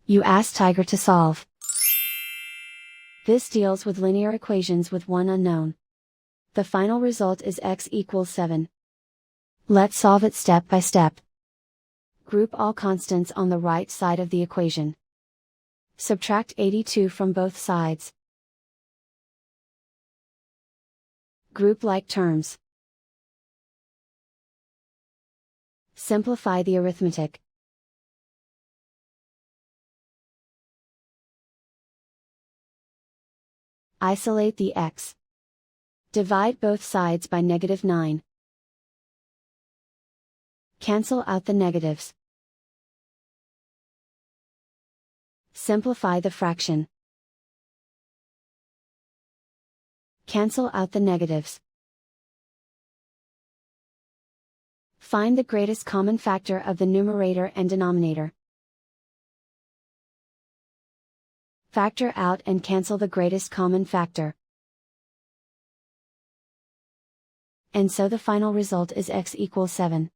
You ask Tiger to solve. This deals with linear equations with one unknown. The final result is x equals 7. Let's solve it step by step. Group all constants on the right side of the equation. Subtract 82 from both sides. Group like terms. Simplify the arithmetic. Isolate the x. Divide both sides by -9. Cancel out the negatives. Simplify the fraction. Cancel out the negatives. Find the greatest common factor of the numerator and denominator. Factor out and cancel the greatest common factor. And so the final result is x equals 7.